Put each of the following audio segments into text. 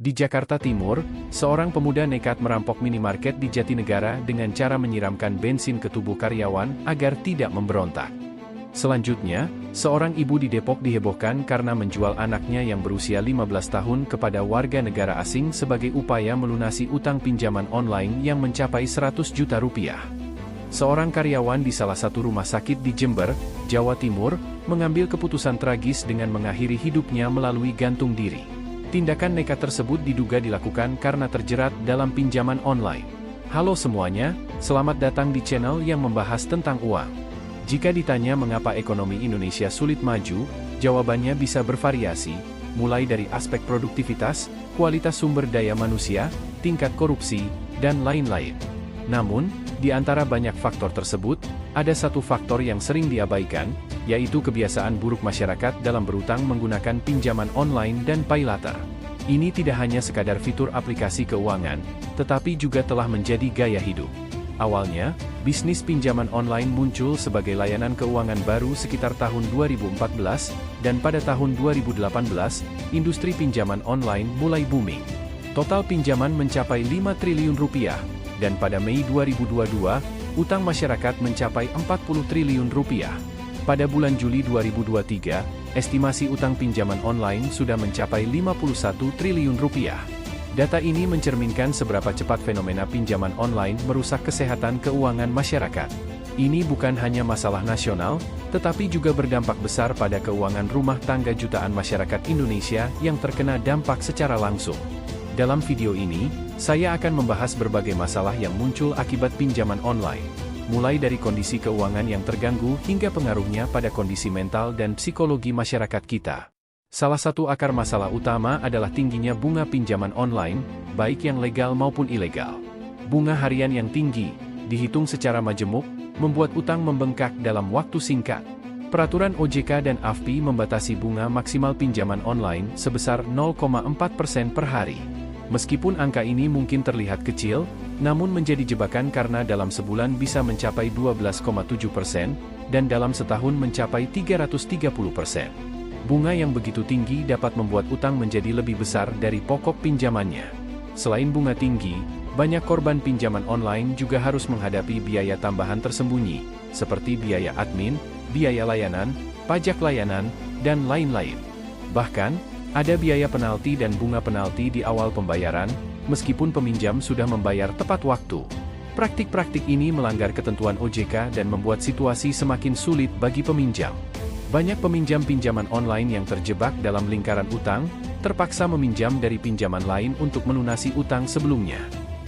Di Jakarta Timur, seorang pemuda nekat merampok minimarket di Jatinegara dengan cara menyiramkan bensin ke tubuh karyawan agar tidak memberontak. Selanjutnya, seorang ibu di Depok dihebohkan karena menjual anaknya yang berusia 15 tahun kepada warga negara asing sebagai upaya melunasi utang pinjaman online yang mencapai 100 juta rupiah. Seorang karyawan di salah satu rumah sakit di Jember, Jawa Timur, mengambil keputusan tragis dengan mengakhiri hidupnya melalui gantung diri. Tindakan nekat tersebut diduga dilakukan karena terjerat dalam pinjaman online. Halo semuanya, selamat datang di channel yang membahas tentang uang. Jika ditanya mengapa ekonomi Indonesia sulit maju, jawabannya bisa bervariasi, mulai dari aspek produktivitas, kualitas sumber daya manusia, tingkat korupsi, dan lain-lain. Namun, di antara banyak faktor tersebut, ada satu faktor yang sering diabaikan, yaitu kebiasaan buruk masyarakat dalam berutang menggunakan pinjaman online dan paylater. Ini tidak hanya sekadar fitur aplikasi keuangan, tetapi juga telah menjadi gaya hidup. Awalnya, bisnis pinjaman online muncul sebagai layanan keuangan baru sekitar tahun 2014, dan pada tahun 2018, industri pinjaman online mulai booming. Total pinjaman mencapai 5 triliun rupiah, dan pada Mei 2022, utang masyarakat mencapai 40 triliun rupiah. Pada bulan Juli 2023, estimasi utang pinjaman online sudah mencapai 51 triliun rupiah. Data ini mencerminkan seberapa cepat fenomena pinjaman online merusak kesehatan keuangan masyarakat. Ini bukan hanya masalah nasional, tetapi juga berdampak besar pada keuangan rumah tangga jutaan masyarakat Indonesia yang terkena dampak secara langsung. Dalam video ini, saya akan membahas berbagai masalah yang muncul akibat pinjaman online, mulai dari kondisi keuangan yang terganggu hingga pengaruhnya pada kondisi mental dan psikologi masyarakat kita. Salah satu akar masalah utama adalah tingginya bunga pinjaman online, baik yang legal maupun ilegal. Bunga harian yang tinggi, dihitung secara majemuk, membuat utang membengkak dalam waktu singkat. Peraturan OJK dan AFPI membatasi bunga maksimal pinjaman online sebesar 0,4% per hari. Meskipun angka ini mungkin terlihat kecil, namun menjadi jebakan karena dalam sebulan bisa mencapai 12,7% dan dalam setahun mencapai 330%. Bunga yang begitu tinggi dapat membuat utang menjadi lebih besar dari pokok pinjamannya. Selain bunga tinggi, banyak korban pinjaman online juga harus menghadapi biaya tambahan tersembunyi, seperti biaya admin, biaya layanan, pajak layanan, dan lain-lain. Bahkan, ada biaya penalti dan bunga penalti di awal pembayaran, meskipun peminjam sudah membayar tepat waktu. Praktik-praktik ini melanggar ketentuan OJK dan membuat situasi semakin sulit bagi peminjam. Banyak peminjam pinjaman online yang terjebak dalam lingkaran utang, terpaksa meminjam dari pinjaman lain untuk melunasi utang sebelumnya.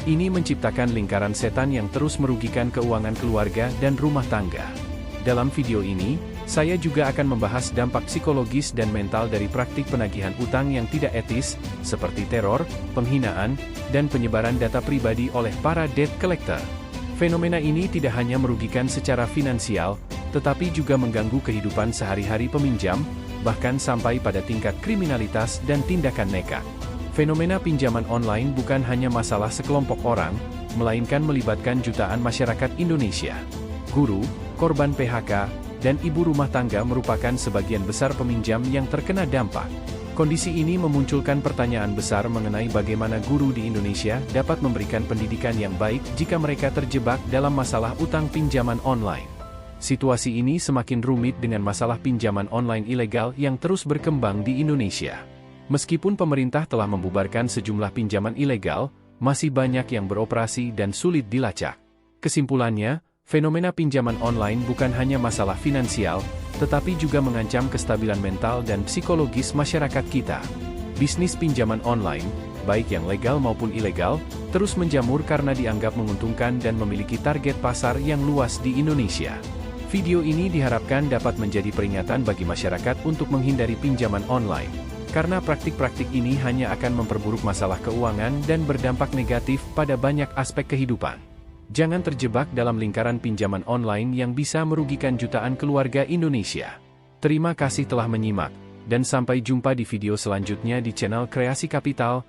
Ini menciptakan lingkaran setan yang terus merugikan keuangan keluarga dan rumah tangga. Dalam video ini, saya juga akan membahas dampak psikologis dan mental dari praktik penagihan utang yang tidak etis, seperti teror, penghinaan, dan penyebaran data pribadi oleh para debt collector. Fenomena ini tidak hanya merugikan secara finansial, tetapi juga mengganggu kehidupan sehari-hari peminjam, bahkan sampai pada tingkat kriminalitas dan tindakan nekat. Fenomena pinjaman online bukan hanya masalah sekelompok orang, melainkan melibatkan jutaan masyarakat Indonesia. Guru, korban PHK, dan ibu rumah tangga merupakan sebagian besar peminjam yang terkena dampak. Kondisi ini memunculkan pertanyaan besar mengenai bagaimana guru di Indonesia dapat memberikan pendidikan yang baik jika mereka terjebak dalam masalah utang pinjaman online. Situasi ini semakin rumit dengan masalah pinjaman online ilegal yang terus berkembang di Indonesia. Meskipun pemerintah telah membubarkan sejumlah pinjaman ilegal, masih banyak yang beroperasi dan sulit dilacak. Kesimpulannya, fenomena pinjaman online bukan hanya masalah finansial, tetapi juga mengancam kestabilan mental dan psikologis masyarakat kita. Bisnis pinjaman online, baik yang legal maupun ilegal, terus menjamur karena dianggap menguntungkan dan memiliki target pasar yang luas di Indonesia. Video ini diharapkan dapat menjadi peringatan bagi masyarakat untuk menghindari pinjaman online, karena praktik-praktik ini hanya akan memperburuk masalah keuangan dan berdampak negatif pada banyak aspek kehidupan. Jangan terjebak dalam lingkaran pinjaman online yang bisa merugikan jutaan keluarga Indonesia. Terima kasih telah menyimak, dan sampai jumpa di video selanjutnya di channel Kreasi Kapital.